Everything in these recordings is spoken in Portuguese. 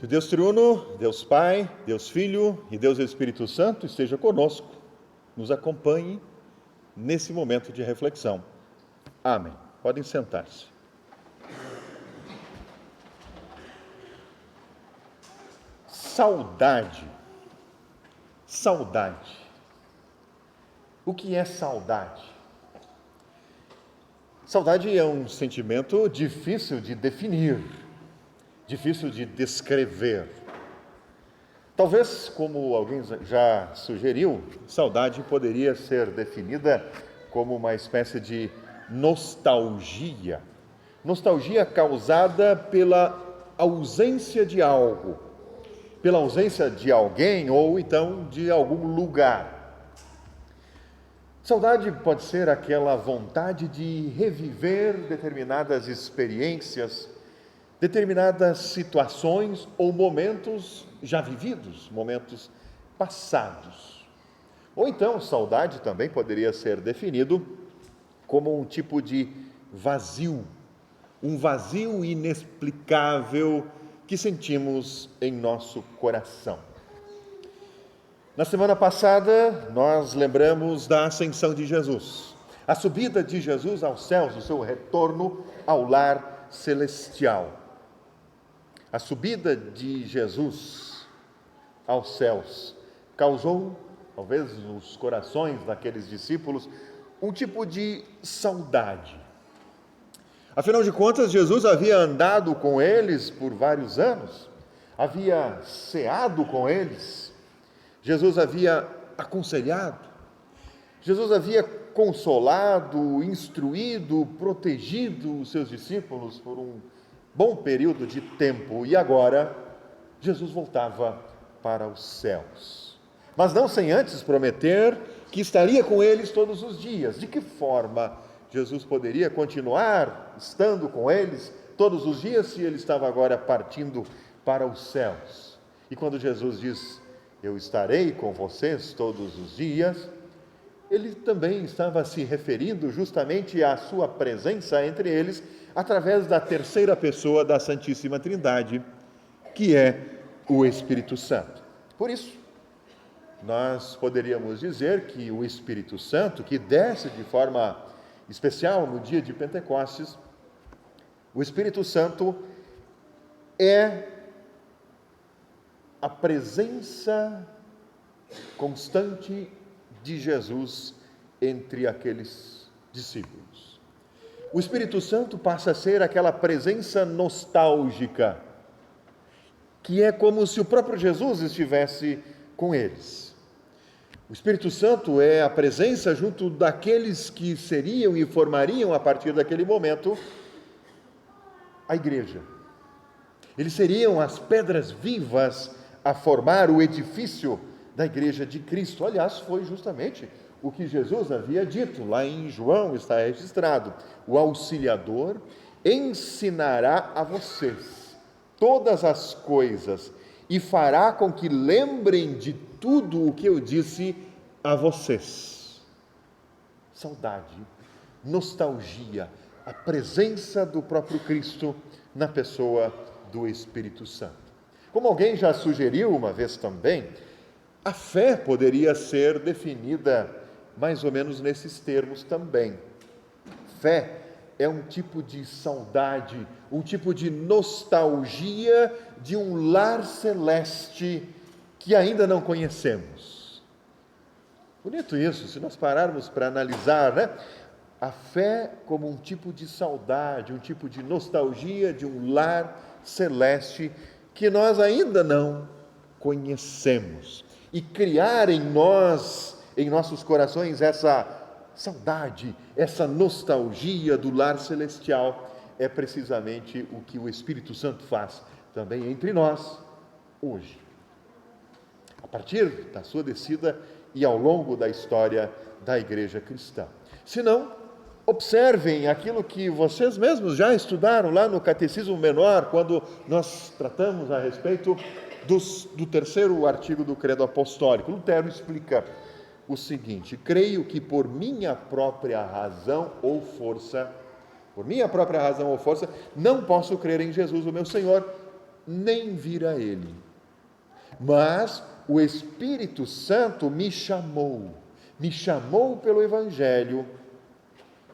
Que o Deus triuno, Deus Pai, Deus Filho e Deus Espírito Santo esteja conosco, nos acompanhe nesse momento de reflexão. Amém. Podem sentar-se. Saudade. Saudade. O que é saudade? Saudade é um sentimento difícil de definir, difícil de descrever. Talvez, como alguém já sugeriu, saudade poderia ser definida como uma espécie de nostalgia. Nostalgia causada pela ausência de algo, pela ausência de alguém ou então de algum lugar. Saudade pode ser aquela vontade de reviver determinadas experiências, determinadas situações ou momentos já vividos, momentos passados. Ou então, saudade também poderia ser definido como um tipo de vazio, um vazio inexplicável que sentimos em nosso coração. Na semana passada, nós lembramos da ascensão de Jesus, a subida de Jesus aos céus, o seu retorno ao lar celestial. A subida de Jesus aos céus causou, talvez nos corações daqueles discípulos, um tipo de saudade. Afinal de contas, Jesus havia andado com eles por vários anos, havia ceado com eles, Jesus havia aconselhado, Jesus havia consolado, instruído, protegido os seus discípulos por um bom período de tempo e agora Jesus voltava para os céus. Mas não sem antes prometer que estaria com eles todos os dias. De que forma Jesus poderia continuar estando com eles todos os dias se ele estava agora partindo para os céus? E quando Jesus diz: eu estarei com vocês todos os dias, ele também estava se referindo justamente à sua presença entre eles através da terceira pessoa da Santíssima Trindade, que é o Espírito Santo. Por isso, nós poderíamos dizer que o Espírito Santo, que desce de forma especial no dia de Pentecostes, o Espírito Santo é a presença constante de Jesus entre aqueles discípulos. O Espírito Santo passa a ser aquela presença nostálgica, que é como se o próprio Jesus estivesse com eles. O Espírito Santo é a presença junto daqueles que seriam e formariam, a partir daquele momento, a igreja. Eles seriam as pedras vivas a formar o edifício da igreja de Cristo. Aliás, foi justamente o que Jesus havia dito, lá em João está registrado: o Auxiliador ensinará a vocês todas as coisas e fará com que lembrem de tudo o que eu disse a vocês. Saudade, nostalgia, a presença do próprio Cristo na pessoa do Espírito Santo. Como alguém já sugeriu uma vez também, a fé poderia ser definida mais ou menos nesses termos também. Fé é um tipo de saudade, um tipo de nostalgia de um lar celeste que ainda não conhecemos. Bonito isso, se nós pararmos para analisar, né? A fé como um tipo de saudade, um tipo de nostalgia de um lar celeste que nós ainda não conhecemos. E criar em nós, em nossos corações, essa saudade, essa nostalgia do lar celestial, é precisamente o que o Espírito Santo faz também entre nós hoje. A partir da sua descida e ao longo da história da igreja cristã. Se não, observem aquilo que vocês mesmos já estudaram lá no Catecismo Menor, quando nós tratamos a respeito do terceiro artigo do Credo Apostólico. Lutero explica o seguinte: creio que por minha própria razão ou força, não posso crer em Jesus, o meu Senhor, nem vir a ele. Mas o Espírito Santo me chamou pelo Evangelho,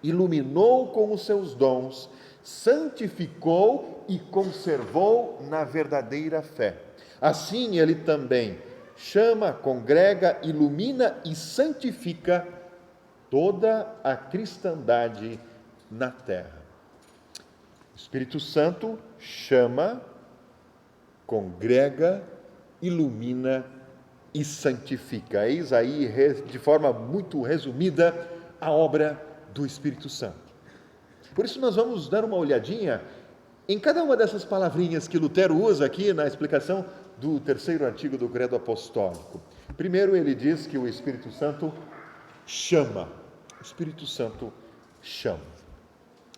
iluminou com os seus dons, santificou e conservou na verdadeira fé. Assim ele também chama, congrega, ilumina e santifica toda a cristandade na terra. O Espírito Santo chama, congrega, ilumina e santifica. Eis aí, de forma muito resumida, a obra do Espírito Santo. Por isso nós vamos dar uma olhadinha em cada uma dessas palavrinhas que Lutero usa aqui na explicação do terceiro artigo do Credo Apostólico. Primeiro ele diz que o Espírito Santo chama. O Espírito Santo chama.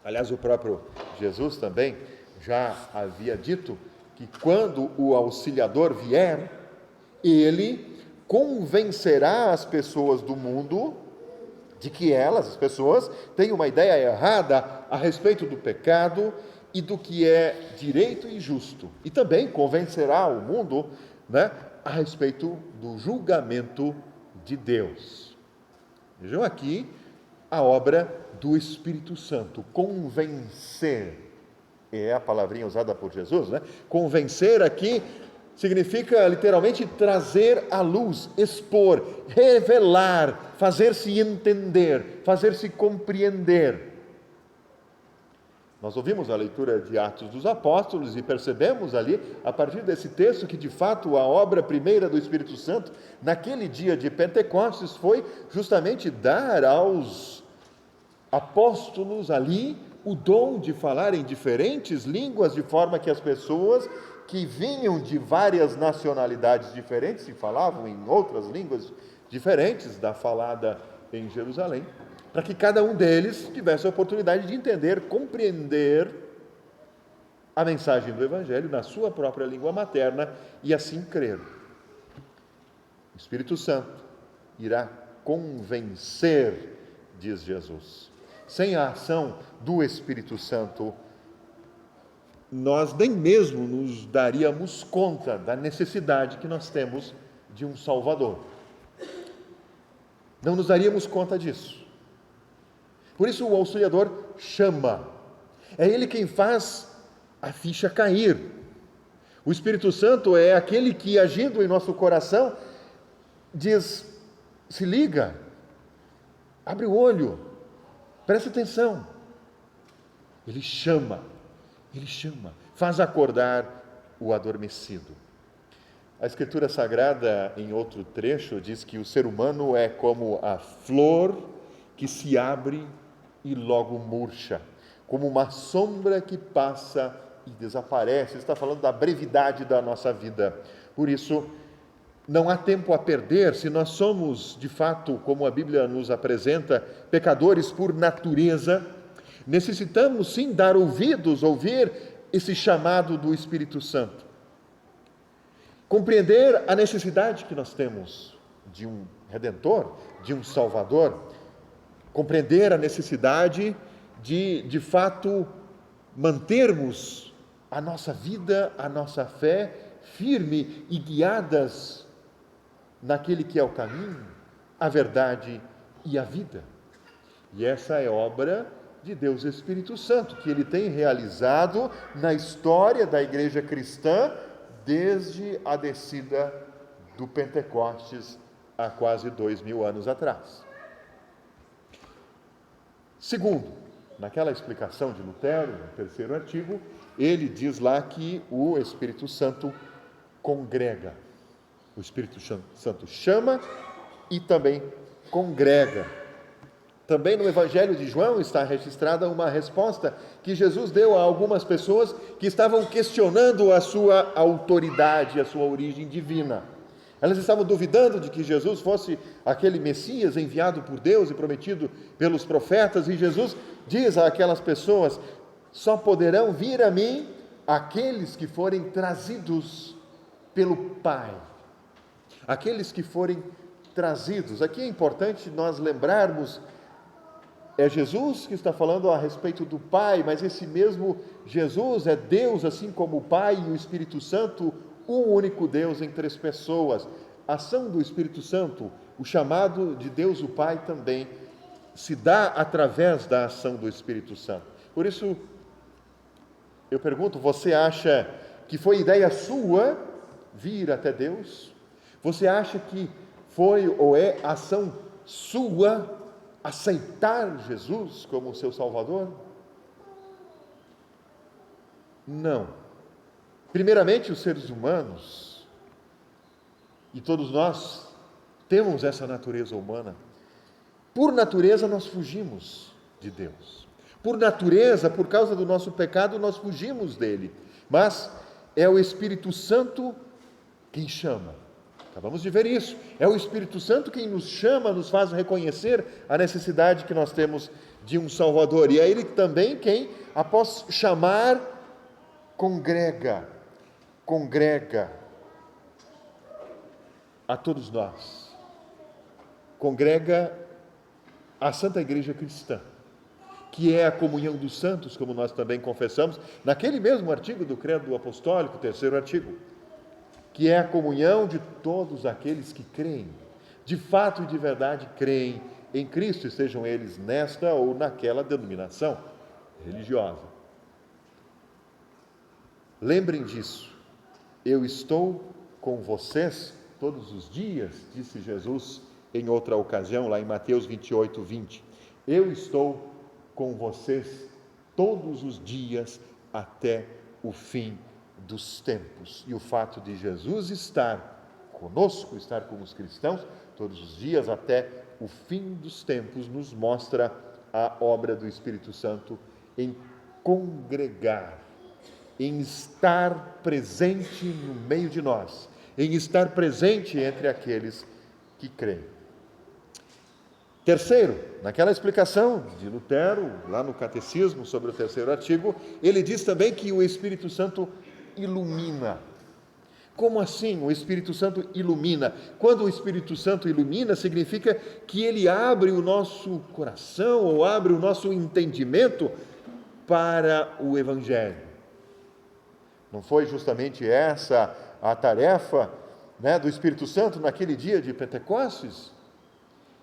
Aliás, o próprio Jesus também já havia dito que quando o Auxiliador vier, ele convencerá as pessoas do mundo de que as pessoas, têm uma ideia errada a respeito do pecado e do que é direito e justo. E também convencerá o mundo, a respeito do julgamento de Deus. Vejam aqui a obra do Espírito Santo, convencer. É a palavrinha usada por Jesus, Convencer aqui significa literalmente trazer à luz, expor, revelar, fazer-se entender, fazer-se compreender. Nós ouvimos a leitura de Atos dos Apóstolos e percebemos ali, a partir desse texto, que de fato a obra primeira do Espírito Santo, naquele dia de Pentecostes, foi justamente dar aos apóstolos ali o dom de falar em diferentes línguas, de forma que as pessoas que vinham de várias nacionalidades diferentes e falavam em outras línguas diferentes da falada em Jerusalém, para que cada um deles tivesse a oportunidade de entender, compreender a mensagem do Evangelho na sua própria língua materna e assim crer. O Espírito Santo irá convencer, diz Jesus. Sem a ação do Espírito Santo, nós nem mesmo nos daríamos conta da necessidade que nós temos de um Salvador. Não nos daríamos conta disso. Por isso o Auxiliador chama. É Ele quem faz a ficha cair. O Espírito Santo é aquele que, agindo em nosso coração, diz: se liga, abre o olho, presta atenção. Ele chama, faz acordar o adormecido. A Escritura Sagrada, em outro trecho, diz que o ser humano é como a flor que se abre e logo murcha, como uma sombra que passa e desaparece. Está falando da brevidade da nossa vida. Por isso, não há tempo a perder. Se nós somos, de fato, como a Bíblia nos apresenta, pecadores por natureza, necessitamos sim dar ouvidos, ouvir esse chamado do Espírito Santo. Compreender a necessidade que nós temos de um Redentor, de um Salvador. Compreender a necessidade de fato, mantermos a nossa vida, a nossa fé firme e guiadas naquele que é o caminho, a verdade e a vida. E essa é obra de Deus Espírito Santo, que Ele tem realizado na história da igreja cristã desde a descida do Pentecostes há quase 2000 anos atrás. Segundo, naquela explicação de Lutero, no terceiro artigo, ele diz lá que o Espírito Santo congrega. O Espírito Santo chama e também congrega. Também no Evangelho de João está registrada uma resposta que Jesus deu a algumas pessoas que estavam questionando a sua autoridade, a sua origem divina. Elas estavam duvidando de que Jesus fosse aquele Messias enviado por Deus e prometido pelos profetas, e Jesus diz àquelas pessoas: só poderão vir a mim aqueles que forem trazidos pelo Pai. Aqueles que forem trazidos. Aqui é importante nós lembrarmos É Jesus que está falando a respeito do Pai, mas esse mesmo Jesus é Deus, assim como o Pai e o Espírito Santo, um único Deus em três pessoas. A ação do Espírito Santo, o chamado de Deus o Pai também, se dá através da ação do Espírito Santo. Por isso, eu pergunto, você acha que foi ideia sua vir até Deus? Você acha que foi ou é ação sua aceitar Jesus como seu Salvador? Não. Primeiramente, os seres humanos, e todos nós temos essa natureza humana. Por natureza, nós fugimos de Deus. Por natureza, por causa do nosso pecado, nós fugimos dele. Mas é o Espírito Santo quem chama. Acabamos de ver isso. É o Espírito Santo quem nos chama, nos faz reconhecer a necessidade que nós temos de um Salvador. E é Ele também quem, após chamar, congrega a todos nós. Congrega a Santa Igreja Cristã, que é a comunhão dos santos, como nós também confessamos, naquele mesmo artigo do Credo Apostólico, terceiro artigo, que é a comunhão de todos aqueles que creem, de fato e de verdade creem em Cristo, sejam eles nesta ou naquela denominação religiosa. Lembrem disso, eu estou com vocês todos os dias, disse Jesus em outra ocasião, lá em Mateus 28, 20. Eu estou com vocês todos os dias até o fim dos tempos. E o fato de Jesus estar conosco, estar com os cristãos todos os dias até o fim dos tempos, nos mostra a obra do Espírito Santo em congregar, em estar presente no meio de nós, em estar presente entre aqueles que creem. Terceiro, naquela explicação de Lutero, lá no Catecismo, sobre o terceiro artigo, ele diz também que o Espírito Santo ilumina. Como assim o Espírito Santo ilumina? Quando o Espírito Santo ilumina, significa que ele abre o nosso coração, ou abre o nosso entendimento para o Evangelho. Não foi justamente essa a tarefa, do Espírito Santo naquele dia de Pentecostes?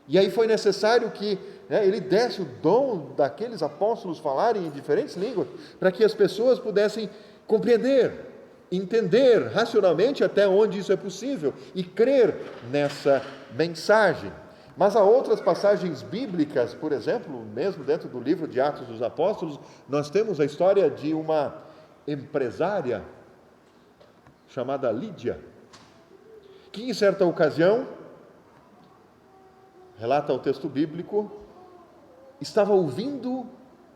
E aí foi necessário que ele desse o dom daqueles apóstolos falarem em diferentes línguas, para que as pessoas pudessem compreender, entender racionalmente até onde isso é possível e crer nessa mensagem. Mas há outras passagens bíblicas, por exemplo, mesmo dentro do livro de Atos dos Apóstolos, nós temos a história de uma empresária chamada Lídia, que em certa ocasião, relata o texto bíblico, estava ouvindo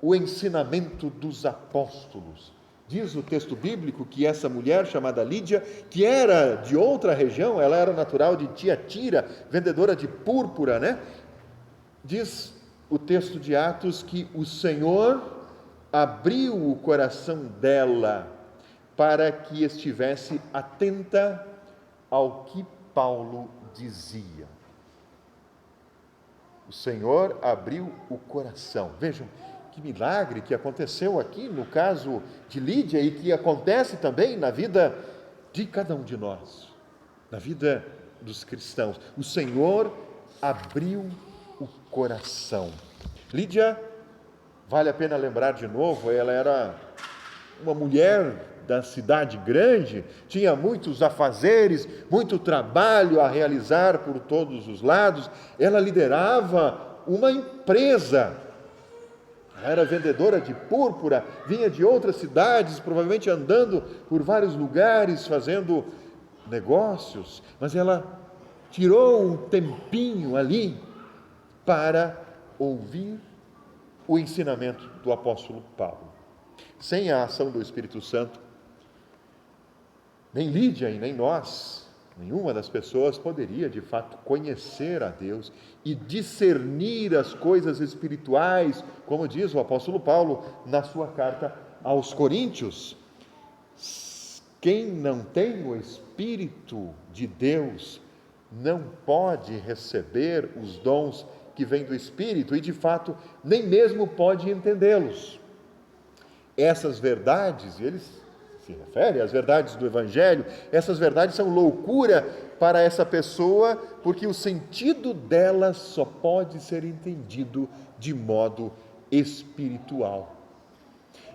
o ensinamento dos apóstolos. Diz o texto bíblico que essa mulher chamada Lídia, que era de outra região, ela era natural de Tiatira, vendedora de púrpura, Diz o texto de Atos que o Senhor abriu o coração dela para que estivesse atenta ao que Paulo dizia. O Senhor abriu o coração. Vejam que milagre que aconteceu aqui no caso de Lídia e que acontece também na vida de cada um de nós, na vida dos cristãos. O Senhor abriu o coração. Lídia, vale a pena lembrar de novo, ela era uma mulher da cidade grande, tinha muitos afazeres, muito trabalho a realizar por todos os lados. Ela liderava uma empresa, era vendedora de púrpura, vinha de outras cidades, provavelmente andando por vários lugares, fazendo negócios, mas ela tirou um tempinho ali para ouvir o ensinamento do apóstolo Paulo. Sem a ação do Espírito Santo, nem Lídia e nem nós, nenhuma das pessoas poderia de fato conhecer a Deus e discernir as coisas espirituais, como diz o apóstolo Paulo na sua carta aos Coríntios. Quem não tem o Espírito de Deus não pode receber os dons que vêm do Espírito e, de fato, nem mesmo pode entendê-los. Essas verdades, e eles se referem às verdades do Evangelho, essas verdades são loucura para essa pessoa, porque o sentido delas só pode ser entendido de modo espiritual.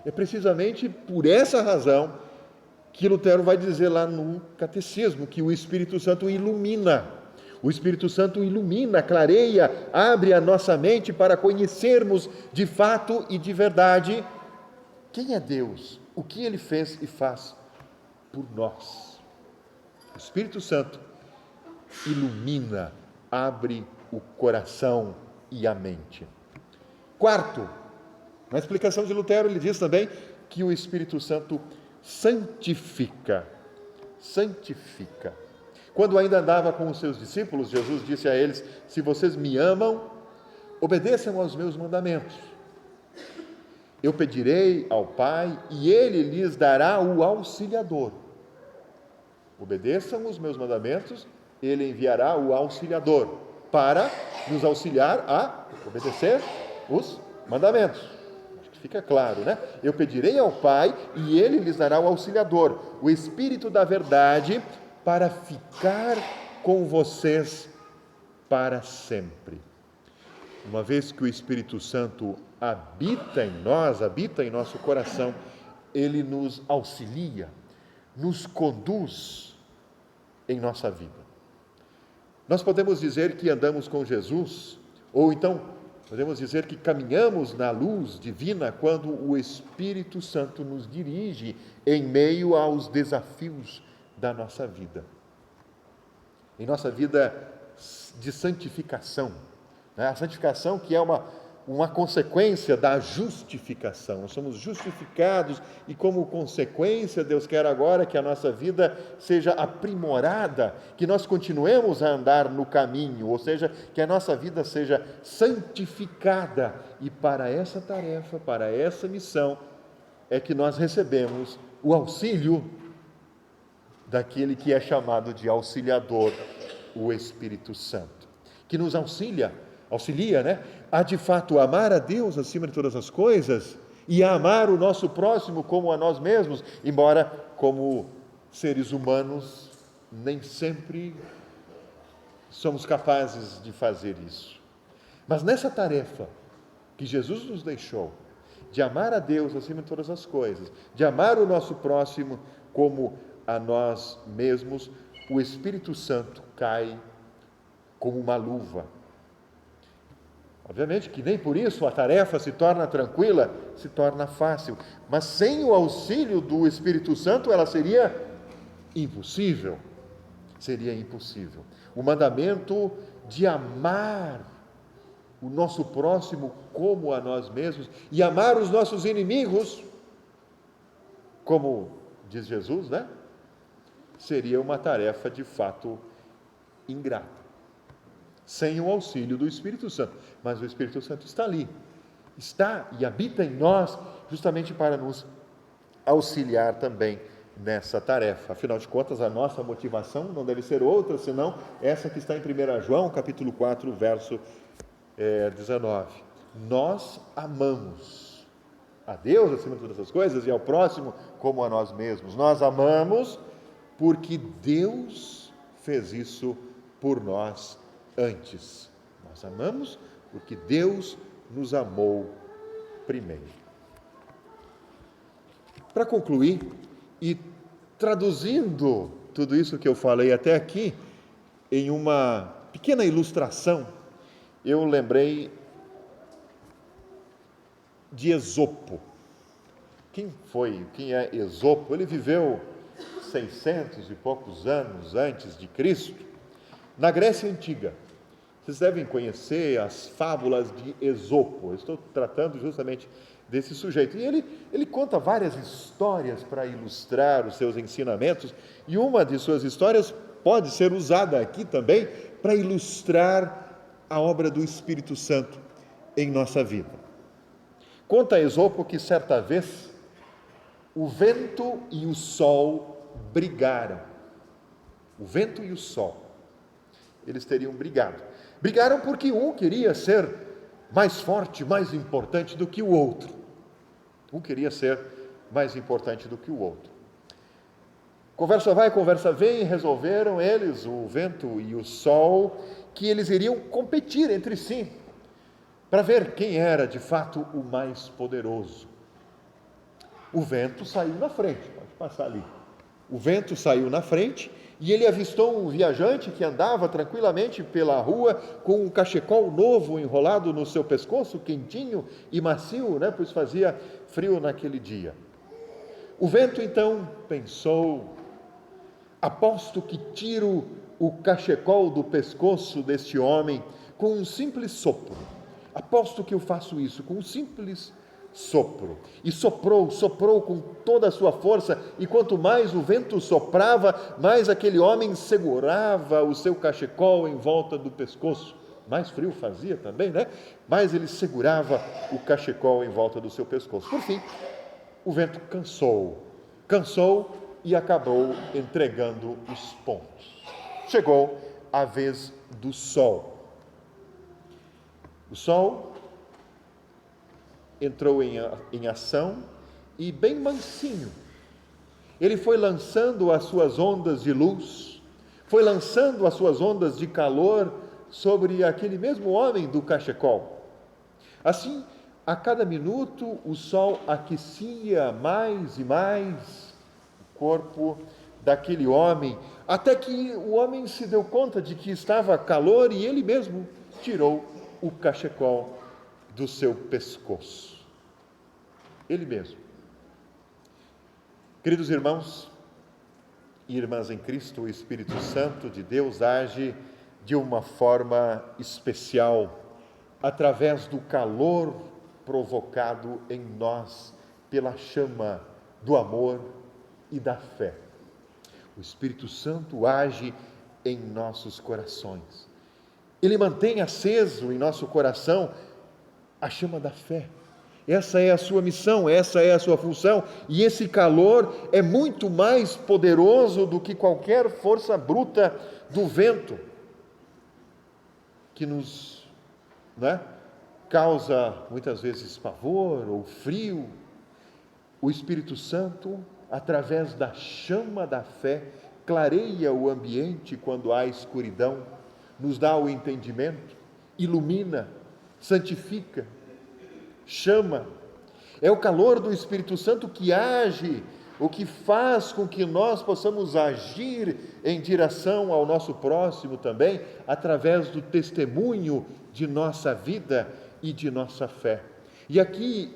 É precisamente por essa razão que Lutero vai dizer lá no Catecismo que o Espírito Santo ilumina. O Espírito Santo ilumina, clareia, abre a nossa mente para conhecermos de fato e de verdade quem é Deus, o que Ele fez e faz por nós. O Espírito Santo ilumina, abre o coração e a mente. Quarto, na explicação de Lutero, ele diz também que o Espírito Santo santifica. Santifica. Quando ainda andava com os seus discípulos, Jesus disse a eles: se vocês me amam, obedeçam aos meus mandamentos. Eu pedirei ao Pai e Ele lhes dará o Auxiliador. Obedeçam os meus mandamentos, Ele enviará o Auxiliador para nos auxiliar a obedecer os mandamentos. Acho que fica claro, né? Eu pedirei ao Pai e Ele lhes dará o Auxiliador, o Espírito da verdade, para ficar com vocês para sempre. Uma vez que o Espírito Santo habita em nós, habita em nosso coração, ele nos auxilia, nos conduz em nossa vida. Nós podemos dizer que andamos com Jesus, ou então podemos dizer que caminhamos na luz divina quando o Espírito Santo nos dirige em meio aos desafios da nossa vida. Em nossa vida de santificação, né? A santificação que é uma consequência da justificação. Nós somos justificados e, como consequência, Deus quer agora que a nossa vida seja aprimorada, que nós continuemos a andar no caminho, ou seja, que a nossa vida seja santificada. E para essa tarefa, para essa missão, é que nós recebemos o auxílio daquele que é chamado de Auxiliador, o Espírito Santo, que nos auxilia, né? A de fato amar a Deus acima de todas as coisas e a amar o nosso próximo como a nós mesmos, embora como seres humanos nem sempre somos capazes de fazer isso. Mas nessa tarefa que Jesus nos deixou, de amar a Deus acima de todas as coisas, de amar o nosso próximo como a nós mesmos, o Espírito Santo cai como uma luva. Obviamente que nem por isso a tarefa se torna tranquila, se torna fácil, mas sem o auxílio do Espírito Santo ela seria impossível. Seria impossível. O mandamento de amar o nosso próximo como a nós mesmos e amar os nossos inimigos, como diz Jesus, né? Seria uma tarefa de fato ingrata, sem o auxílio do Espírito Santo. Mas o Espírito Santo está ali, está e habita em nós, justamente para nos auxiliar também nessa tarefa. Afinal de contas, a nossa motivação não deve ser outra, senão essa que está em 1 João, capítulo 4, verso 19. Nós amamos a Deus acima de todas as coisas e ao próximo como a nós mesmos. Nós amamos porque Deus fez isso por nós antes. Nós amamos porque Deus nos amou primeiro. Para concluir, e traduzindo tudo isso que eu falei até aqui, em uma pequena ilustração, eu lembrei de Esopo. Quem é Esopo? Ele viveu 600 e poucos anos antes de Cristo, na Grécia Antiga. Vocês devem conhecer as fábulas de Esopo. Eu estou tratando justamente desse sujeito. E ele conta várias histórias para ilustrar os seus ensinamentos, e uma de suas histórias pode ser usada aqui também para ilustrar a obra do Espírito Santo em nossa vida. Conta Esopo que certa vez o vento e o sol brigaram. O vento e o sol, eles teriam brigado. Brigaram porque um queria ser mais forte, mais importante do que o outro. Um queria ser mais importante do que o outro. Conversa vai, conversa vem, resolveram eles, o vento e o sol, que eles iriam competir entre si, para ver quem era de fato o mais poderoso. O vento saiu na frente, pode passar ali. O vento saiu na frente e ele avistou um viajante que andava tranquilamente pela rua com um cachecol novo enrolado no seu pescoço, quentinho e macio, pois fazia frio naquele dia. O vento então pensou: aposto que tiro o cachecol do pescoço deste homem com um simples sopro. Aposto que eu faço isso com um simples sopro. E soprou com toda a sua força, e quanto mais o vento soprava, mais aquele homem segurava o seu cachecol em volta do pescoço. Mais frio fazia também, Mais ele segurava o cachecol em volta do seu pescoço. Por fim, o vento cansou e acabou entregando os pontos. Chegou a vez do sol. O sol entrou em ação e bem mansinho. Ele foi lançando as suas ondas de luz, foi lançando as suas ondas de calor sobre aquele mesmo homem do cachecol. Assim, a cada minuto, o sol aquecia mais e mais o corpo daquele homem, até que o homem se deu conta de que estava calor e ele mesmo tirou o cachecol do seu pescoço. Ele mesmo. Queridos irmãos e irmãs em Cristo, o Espírito Santo de Deus age de uma forma especial, através do calor provocado em nós pela chama do amor e da fé. O Espírito Santo age em nossos corações. Ele mantém aceso em nosso coração a chama da fé. Essa é a sua missão, essa é a sua função, e esse calor é muito mais poderoso do que qualquer força bruta do vento, que nos causa muitas vezes pavor ou frio. O Espírito Santo, através da chama da fé, clareia o ambiente quando há escuridão, nos dá o entendimento, ilumina, santifica, chama. É o calor do Espírito Santo que age, o que faz com que nós possamos agir em direção ao nosso próximo também, através do testemunho de nossa vida e de nossa fé. E aqui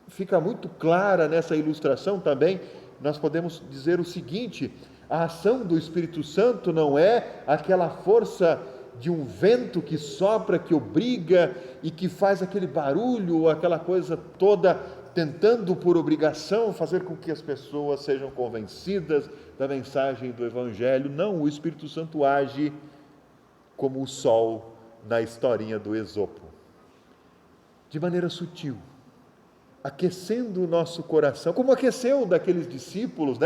fica muito clara nessa ilustração também, nós podemos dizer o seguinte: a ação do Espírito Santo não é aquela força de um vento que sopra, que obriga e que faz aquele barulho, aquela coisa toda, tentando por obrigação fazer com que as pessoas sejam convencidas da mensagem do Evangelho. Não, o Espírito Santo age como o sol na historinha do Esopo, de maneira sutil, aquecendo o nosso coração, como aqueceu daqueles discípulos,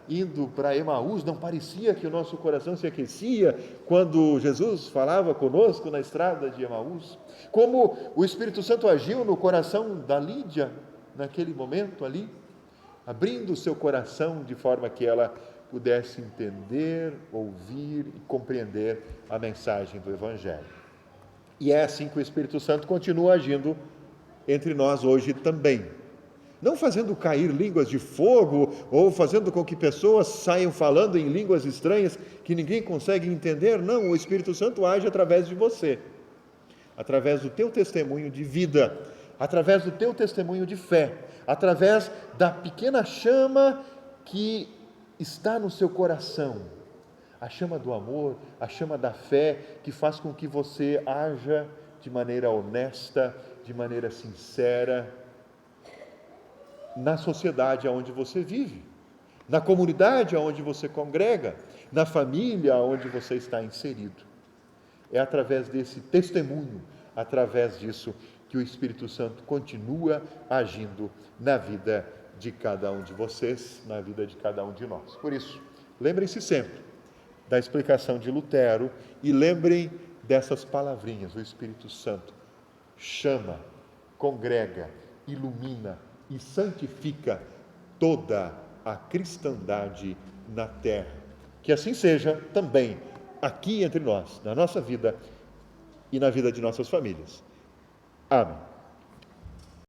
indo para Emaús. Não parecia que o nosso coração se aquecia quando Jesus falava conosco na estrada de Emaús? Como o Espírito Santo agiu no coração da Lídia, naquele momento ali, abrindo o seu coração de forma que ela pudesse entender, ouvir e compreender a mensagem do Evangelho. E é assim que o Espírito Santo continua agindo entre nós hoje também. Não fazendo cair línguas de fogo, ou fazendo com que pessoas saiam falando em línguas estranhas que ninguém consegue entender. Não, o Espírito Santo age através de você, através do teu testemunho de vida, através do teu testemunho de fé, através da pequena chama que está no seu coração, a chama do amor, a chama da fé, que faz com que você haja de maneira honesta, de maneira sincera, na sociedade onde você vive, na comunidade onde você congrega, na família onde você está inserido. É através desse testemunho, através disso, que o Espírito Santo continua agindo na vida de cada um de vocês, na vida de cada um de nós. Por isso, lembrem-se sempre da explicação de Lutero e lembrem dessas palavrinhas, o Espírito Santo chama, congrega, ilumina e santifica toda a cristandade na terra. Que assim seja também aqui entre nós, na nossa vida e na vida de nossas famílias. Amém.